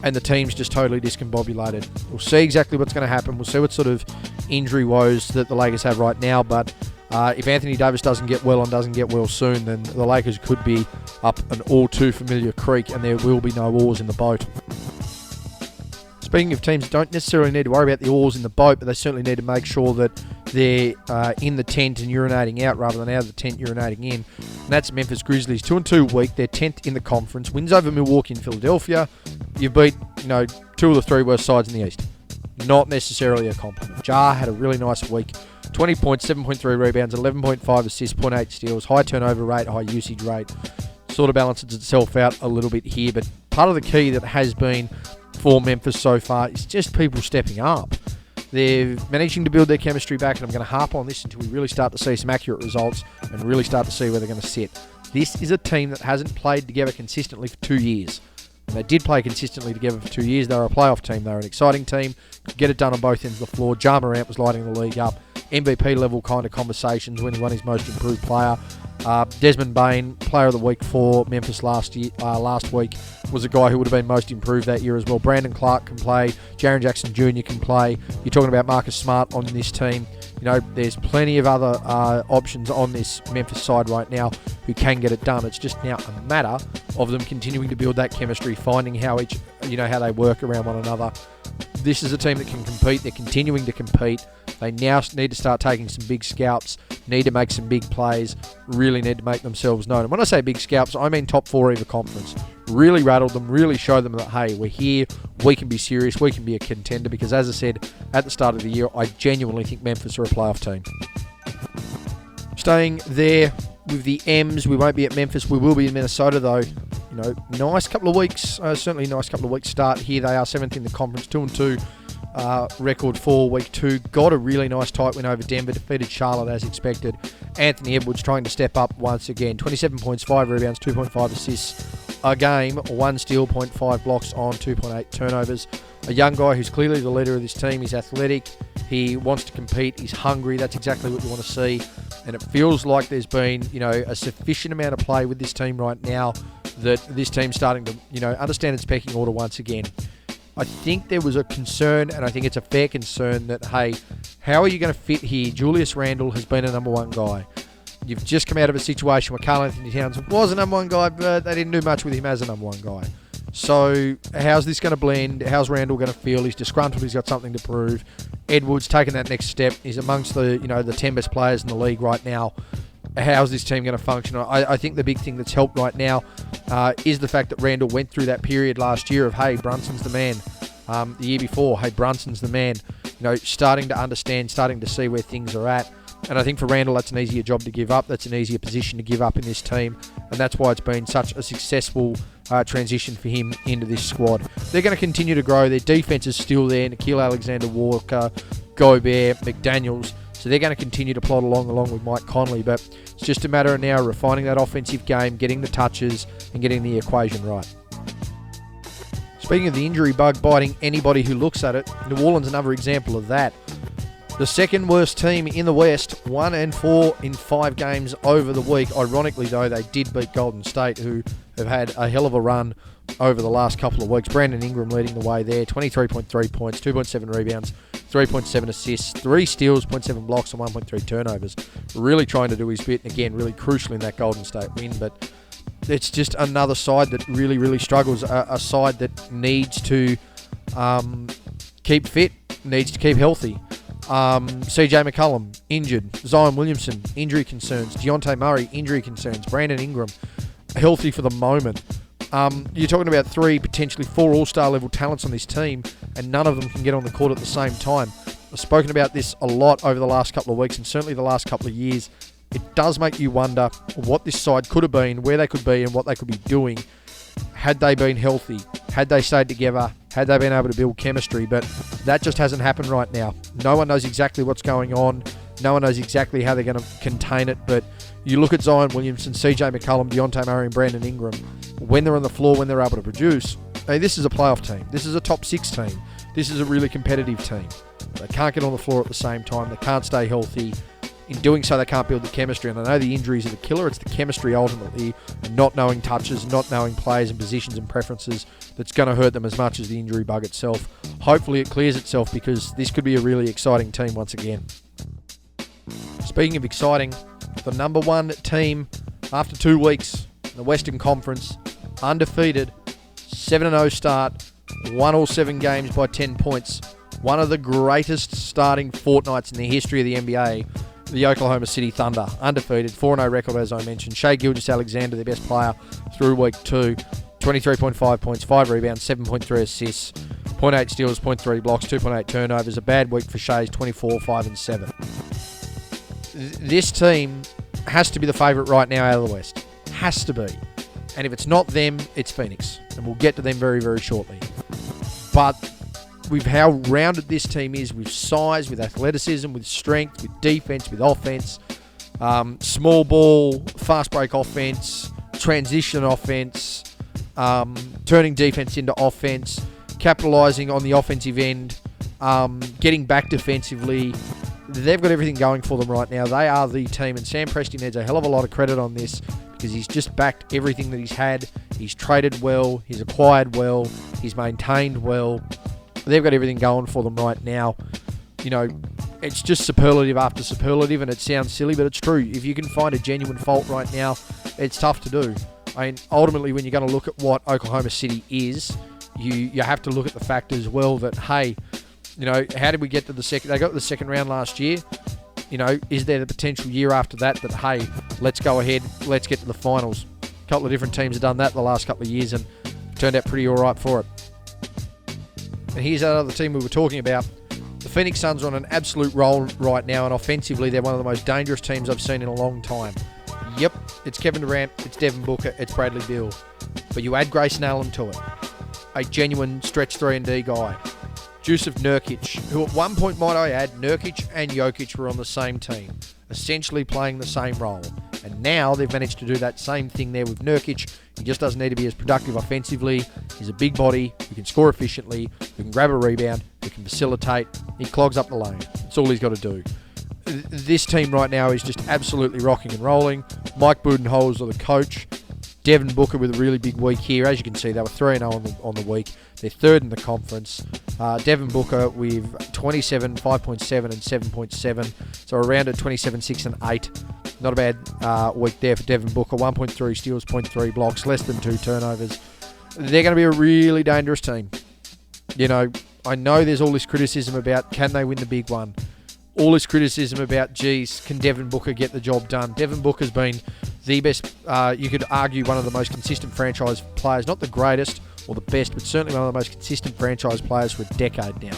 And the team's just totally discombobulated. We'll see exactly what's going to happen. We'll see what sort of injury woes that the Lakers have right now. But if Anthony Davis doesn't get well and doesn't get well soon, then the Lakers could be up an all too familiar creek and there will be no oars in the boat. Speaking of teams that don't necessarily need to worry about the oars in the boat, but they certainly need to make sure that they're in the tent and urinating out rather than out of the tent urinating in. And that's Memphis Grizzlies. 2-2 week. They're 10th in the conference. Wins over Milwaukee and Philadelphia. You've beat, 2 of the 3 worst sides in the East. Not necessarily a compliment. Ja had a really nice week. 20 points, 7.3 rebounds, 11.5 assists, 0.8 steals, high turnover rate, high usage rate. Sort of balances itself out a little bit here, but part of the key that has been for Memphis so far is just people stepping up. They're managing to build their chemistry back, and I'm going to harp on this until we really start to see some accurate results and really start to see where they're going to sit. This is a team that hasn't played together consistently for 2 years. When they did play consistently together for 2 years, they were a playoff team. They were an exciting team, could get it done on both ends of the floor. Ja Morant was lighting the league up. MVP level kind of conversations when he won his most improved player. Desmond Bain, player of the week for Memphis last week, was a guy who would have been most improved that year as well. Brandon Clark can play. Jaren Jackson Jr. can play. You're talking about Marcus Smart on this team. There's plenty of other options on this Memphis side right now who can get it done. It's just now a matter of them continuing to build that chemistry, finding how how they work around one another. This is a team that can compete. They're continuing to compete. They now need to start taking some big scalps, need to make some big plays, really need to make themselves known. And when I say big scalps, I mean top 4 of the conference. Really rattle them, really show them that, hey, we're here, we can be serious, we can be a contender, because as I said at the start of the year, I genuinely think Memphis are a playoff team. Staying there with the M's, we won't be at Memphis, we will be in Minnesota though. Nice couple of weeks, certainly a nice couple of weeks start here. They are 7th in the conference, 2-2 record for week 2. Got a really nice tight win over Denver, defeated Charlotte as expected. Anthony Edwards trying to step up once again. 27 points, 5 rebounds, 2.5 assists a game, 1 steal, 0.5 blocks on 2.8 turnovers. A young guy who's clearly the leader of this team. He's athletic, he wants to compete, he's hungry. That's exactly what you want to see. And it feels like there's been, a sufficient amount of play with this team right now that this team's starting to, understand its pecking order once again. I think there was a concern, and I think it's a fair concern, that, hey, how are you going to fit here? Julius Randle has been a number 1 guy. You've just come out of a situation where Karl Anthony Towns was a number 1 guy, but they didn't do much with him as a number 1 guy. So how's this going to blend? How's Randle going to feel? He's disgruntled. He's got something to prove. Edwards taking that next step. He's amongst the, the 10 best players in the league right now. How's this team going to function? I think the big thing that's helped right now is the fact that Randle went through that period last year of, hey, Brunson's the man. The year before, hey, Brunson's the man. Starting to understand, starting to see where things are at. And I think for Randle, that's an easier job to give up. That's an easier position to give up in this team. And that's why it's been such a successful transition for him into this squad. They're going to continue to grow. Their defense is still there. Gilgeous-Alexander, Walker, Gobert, McDaniels. So they're going to continue to plod along with Mike Conley. But it's just a matter of now refining that offensive game, getting the touches, and getting the equation right. Speaking of the injury bug biting anybody who looks at it, New Orleans another example of that. The second worst team in the West, 1-4 in 5 games over the week. Ironically, though, they did beat Golden State, who have had a hell of a run over the last couple of weeks. Brandon Ingram leading the way there, 23.3 points, 2.7 rebounds, 3.7 assists, 3 steals, 0.7 blocks, and 1.3 turnovers. Really trying to do his bit, and again, really crucial in that Golden State win. But it's just another side that really, really struggles, a side that needs to keep fit, needs to keep healthy. CJ McCollum, injured. Zion Williamson, injury concerns. Deontay Murray, injury concerns. Brandon Ingram, healthy for the moment. You're talking about 3, potentially 4 all-star level talents on this team, and none of them can get on the court at the same time. I've spoken about this a lot over the last couple of weeks, and certainly the last couple of years. It does make you wonder what this side could have been, where they could be, and what they could be doing had they been healthy, had they stayed together, had they been able to build chemistry. But that just hasn't happened right now. No one knows exactly what's going on. No one knows exactly how they're going to contain it. But you look at Zion Williamson, CJ McCollum, Deontay Murray, and Brandon Ingram. When they're on the floor, when they're able to produce, hey, this is a playoff team. This is a top 6 team. This is a really competitive team. They can't get on the floor at the same time. They can't stay healthy. In doing so, they can't build the chemistry. And I know the injuries are the killer. It's the chemistry ultimately, and not knowing touches, not knowing players and positions and preferences that's going to hurt them as much as the injury bug itself. Hopefully it clears itself, because this could be a really exciting team once again. Speaking of exciting, the number 1 team after 2 weeks in the Western Conference, undefeated, 7-0 start, won all 7 games by 10 points. One of the greatest starting fortnights in the history of the NBA. The Oklahoma City Thunder, undefeated, 4-0 record as I mentioned. Gilgeous-Alexander, their best player through week 2, 23.5 points, 5 rebounds, 7.3 assists, 0.8 steals, 0.3 blocks, 2.8 turnovers. A bad week for Shai's 24, 5 and 7. This team has to be the favourite right now out of the West. Has to be. And if it's not them, it's Phoenix. And we'll get to them very, very shortly. But with how rounded this team is, with size, with athleticism, with strength, with defense, with offense, small ball, fast break offense, transition offense, turning defense into offense, capitalizing on the offensive end, getting back defensively. They've got everything going for them right now. They are the team, and Sam Presti needs a hell of a lot of credit on this, because he's just backed everything that he's had. He's traded well, he's acquired well, he's maintained well. They've got everything going for them right now. You know, it's just superlative after superlative, and it sounds silly, but it's true. If you can find a genuine fault right now, it's tough to do. I mean, ultimately, when you're going to look at what Oklahoma City is, you have to look at the fact as well that, hey, you know, how did we get to the second? They got to the second round last year. You know, is there the potential year after that, hey, let's go ahead, let's get to the finals? A couple of different teams have done that the last couple of years and turned out pretty all right for it. And here's that other team we were talking about. The Phoenix Suns are on an absolute roll right now, and offensively, they're one of the most dangerous teams I've seen in a long time. Yep, it's Kevin Durant, it's Devin Booker, it's Bradley Beal. But you add Grayson Allen to it, a genuine stretch 3-and-D guy. Jusuf Nurkic, who at one point, might I add, Nurkic and Jokic were on the same team, essentially playing the same role. And now they've managed to do that same thing there with Nurkic. He just doesn't need to be as productive offensively. He's a big body, who can score efficiently, who can grab a rebound, who can facilitate. He clogs up the lane. That's all he's got to do. This team right now is just absolutely rocking and rolling. Mike Budenholzer, the coach. Devin Booker with a really big week here. As you can see, they were 3-0 on the week. They're third in the conference. Devin Booker with 27, 5.7 and 7.7. So around at 27, 6 and 8. Not a bad week there for Devin Booker. 1.3 steals, 0.3 blocks, less than 2 turnovers. They're going to be a really dangerous team. You know, I know there's all this criticism about can they win the big one. All this criticism about, geez, can Devin Booker get the job done? Devin Booker's been the best, you could argue one of the most consistent franchise players. Not the greatest or the best, but certainly one of the most consistent franchise players for a decade now.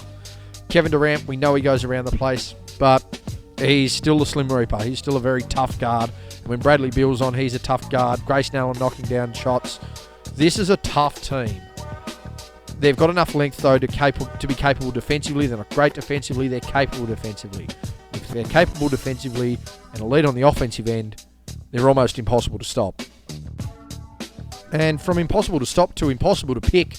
Kevin Durant, we know he goes around the place, but he's still the Slim Reaper. He's still a very tough guard. When Bradley Beal's on, he's a tough guard. Grayson Allen knocking down shots. This is a tough team. They've got enough length, though, to be capable defensively. They're not great defensively. They're capable defensively. If they're capable defensively and elite on the offensive end, they're almost impossible to stop. And from impossible to stop to impossible to pick,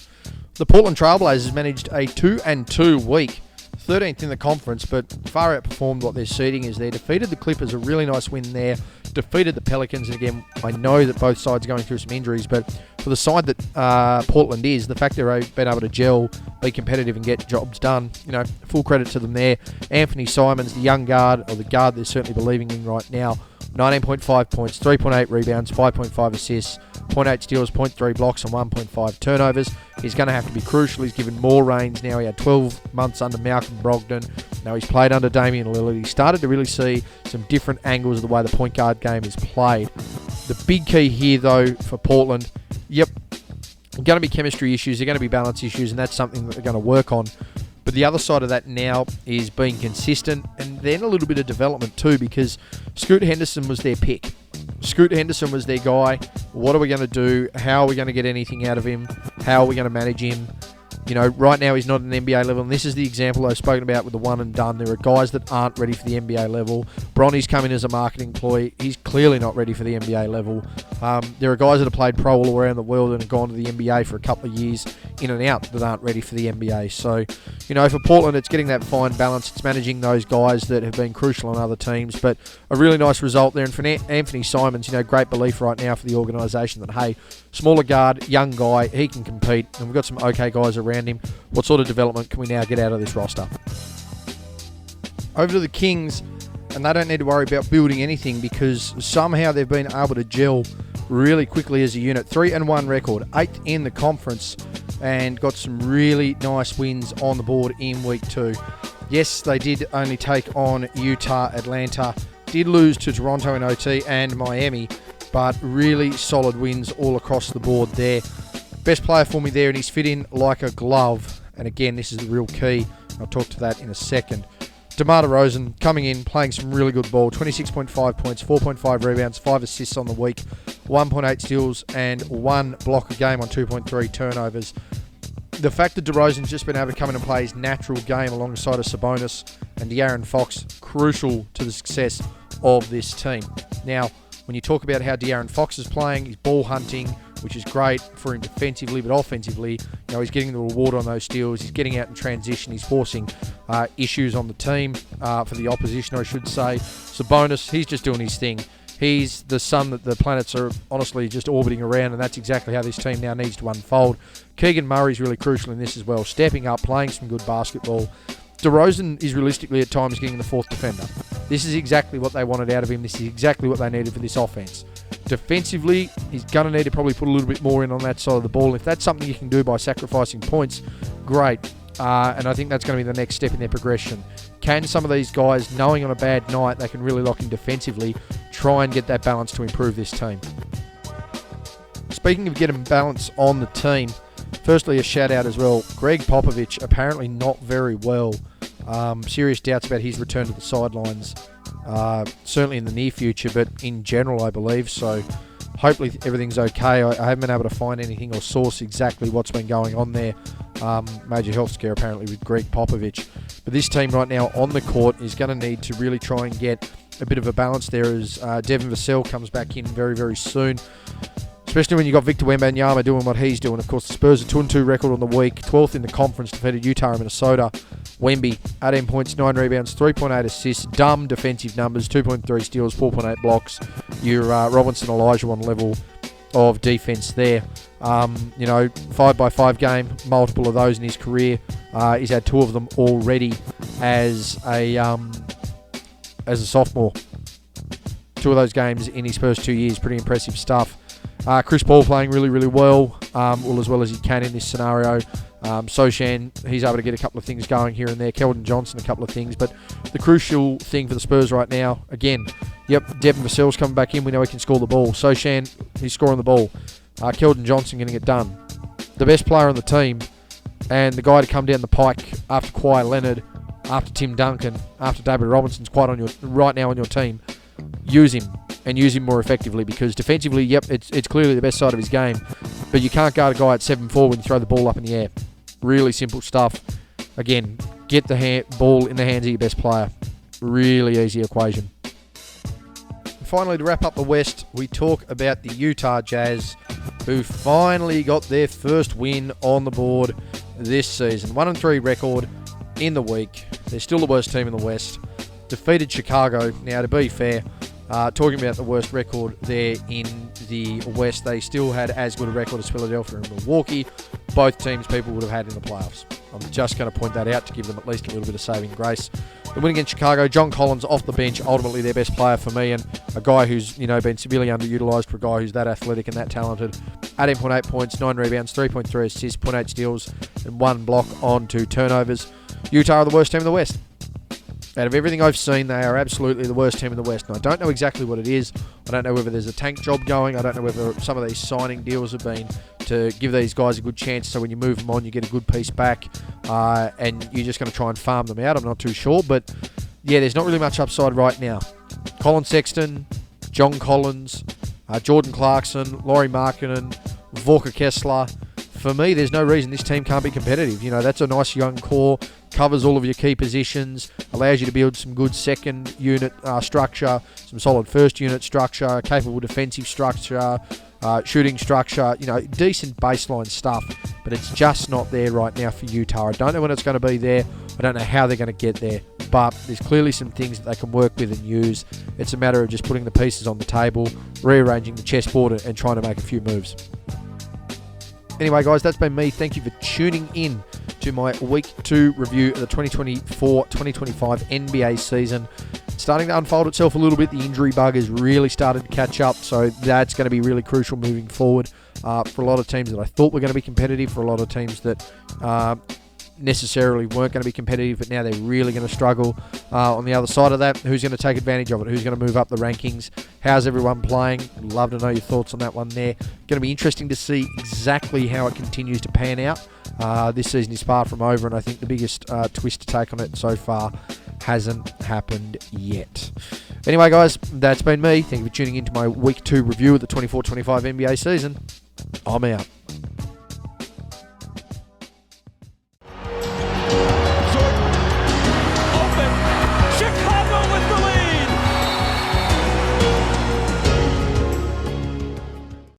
the Portland Trailblazers managed a 2-2 week, 13th in the conference, but far outperformed what their seeding is there. Defeated the Clippers, a really nice win there. Defeated the Pelicans, and again, I know that both sides are going through some injuries, but for the side that Portland is, the fact they've been able to gel, be competitive and get jobs done, you know, full credit to them there. Anthony Simons, the young guard, or the guard they're certainly believing in right now, 19.5 points, 3.8 rebounds, 5.5 assists, 0.8 steals, 0.3 blocks and 1.5 turnovers. He's going to have to be crucial. He's given more reins now. He had 12 months under Malcolm Brogdon. Now, he's played under Damian Lillard. He started to really see some different angles of the way the point guard game is played. The big key here, though, for Portland, yep, going to be chemistry issues. They're going to be balance issues, and that's something that they're going to work on. But the other side of that now is being consistent, and then a little bit of development too, because Scoot Henderson was their pick. Scoot Henderson was their guy. What are we going to do? How are we going to get anything out of him? How are we going to manage him? You know, right now he's not at an NBA level, and this is the example I've spoken about with the one and done. There are guys that aren't ready for the NBA level. Bronny's come in as a marketing ploy. He's clearly not ready for the NBA level. There are guys that have played pro all around the world and have gone to the NBA for a couple of years in and out that aren't ready for the NBA. So, you know, for Portland, it's getting that fine balance. It's managing those guys that have been crucial on other teams. But a really nice result there. And for Anthony Simons, you know, great belief right now for the organisation that, hey, smaller guard, young guy, he can compete. And we've got some okay guys around him. What sort of development can we now get out of this roster? Over to the Kings, and they don't need to worry about building anything because somehow they've been able to gel really quickly as a unit. 3-1 record, 8th in the conference, and got some really nice wins on the board in week 2. Yes, they did only take on Utah, Atlanta, did lose to Toronto in OT and Miami, but really solid wins all across the board there. Best player for me there, and he's fit in like a glove. And again, this is the real key. I'll talk to that in a second. DeMar DeRozan coming in, playing some really good ball. 26.5 points, 4.5 rebounds, 5 assists on the week, 1.8 steals, and 1 block a game on 2.3 turnovers. The fact that DeRozan's just been able to come in and play his natural game alongside of Sabonis and De'Aaron Fox, crucial to the success of this team. Now, when you talk about how De'Aaron Fox is playing, he's ball hunting, which is great for him defensively, but offensively, you know, he's getting the reward on those steals. He's getting out in transition. He's forcing issues on the team, for the opposition, I should say. Sabonis, he's just doing his thing. He's the sun that the planets are honestly just orbiting around, and that's exactly how this team now needs to unfold. Keegan Murray's really crucial in this as well, stepping up, playing some good basketball. DeRozan is realistically at times getting the 4th defender. This is exactly what they wanted out of him. This is exactly what they needed for this offense. Defensively, he's going to need to probably put a little bit more in on that side of the ball. If that's something you can do by sacrificing points, great. And I think that's going to be the next step in their progression. Can some of these guys, knowing on a bad night they can really lock in defensively, try and get that balance to improve this team? Speaking of getting balance on the team, firstly a shout out as well. Greg Popovich apparently not very well. Serious doubts about his return to the sidelines. Certainly in the near future, but in general I believe so. Hopefully everything's okay. I haven't been able to find anything or source exactly what's been going on there. Major health scare apparently with Greg Popovich. But this team right now on the court is going to need to really try and get a bit of a balance there as Devin Vassell comes back in very, very soon. Especially when you've got Victor Wembanyama doing what he's doing. Of course, the Spurs are 2-2 record on the week, 12th in the conference, defeated Utah and Minnesota. Wemby, 18 points, 9 rebounds, 3.8 assists, dumb defensive numbers, 2.3 steals, 4.8 blocks. Your Robinson Elijah one level of defense there. 5x5 game, multiple of those in his career. He's had 2 of them already as a sophomore. 2 of those games in his first 2 years, pretty impressive stuff. Chris Paul playing really, really well, as well as he can in this scenario. Sochan, he's able to get a couple of things going here and there. Keldon Johnson, a couple of things. But the crucial thing for the Spurs right now, again, Devin Vassell's coming back in. We know he can score the ball. Sochan, he's scoring the ball. Keldon Johnson getting it done. The best player on the team and the guy to come down the pike after Kawhi Leonard, after Tim Duncan, after David Robinson's right now on your team. Use him and use him more effectively because defensively, it's clearly the best side of his game. But you can't guard a guy at 7'4" when you throw the ball up in the air. Really simple stuff. Again, get the ball in the hands of your best player. Really easy equation. Finally, to wrap up the West, we talk about the Utah Jazz, who finally got their first win on the board this season. 1-3 record in the week. They're still the worst team in the West. Defeated Chicago. Now, to be fair, talking about the worst record there in the West, they still had as good a record as Philadelphia and Milwaukee. Both teams people would have had in the playoffs. I'm just going to point that out to give them at least a little bit of saving grace. The win against Chicago, John Collins off the bench, ultimately their best player for me, and a guy who's been severely underutilised for a guy who's that athletic and that talented. 18.8 points, 9 rebounds, 3.3 assists, 0.8 steals, and 1 block on 2 turnovers. Utah are the worst team in the West. Out of everything I've seen, they are absolutely the worst team in the West. And I don't know exactly what it is. I don't know whether there's a tank job going. I don't know whether some of these signing deals have been to give these guys a good chance, so when you move them on, you get a good piece back, and you're just going to try and farm them out. I'm not too sure. But, yeah, there's not really much upside right now. Colin Sexton, John Collins, Jordan Clarkson, Laurie Markkinen, Volker Kessler. For me, there's no reason this team can't be competitive. You know, that's a nice young core, covers all of your key positions, allows you to build some good second unit structure, some solid first unit structure, capable defensive structure, shooting structure, you know, decent baseline stuff. But it's just not there right now for Utah. I don't know when it's going to be there. I don't know how they're going to get there. But there's clearly some things that they can work with and use. It's a matter of just putting the pieces on the table, rearranging the chessboard, and trying to make a few moves. Anyway, guys, that's been me. Thank you for tuning in to my Week 2 review of the 2024-2025 NBA season. It's starting to unfold itself a little bit. The injury bug has really started to catch up, so that's going to be really crucial moving forward for a lot of teams that I thought were going to be competitive, for a lot of teams that necessarily weren't going to be competitive, but now they're really going to struggle. On the other side of that, who's going to take advantage of it? Who's going to move up the rankings? How's everyone playing? I'd love to know your thoughts on that one there. Going to be interesting to see exactly how it continues to pan out. This season is far from over, and I think the biggest twist to take on it so far hasn't happened yet. Anyway, guys, that's been me. Thank you for tuning into my Week 2 review of the 24-25 NBA season. I'm out.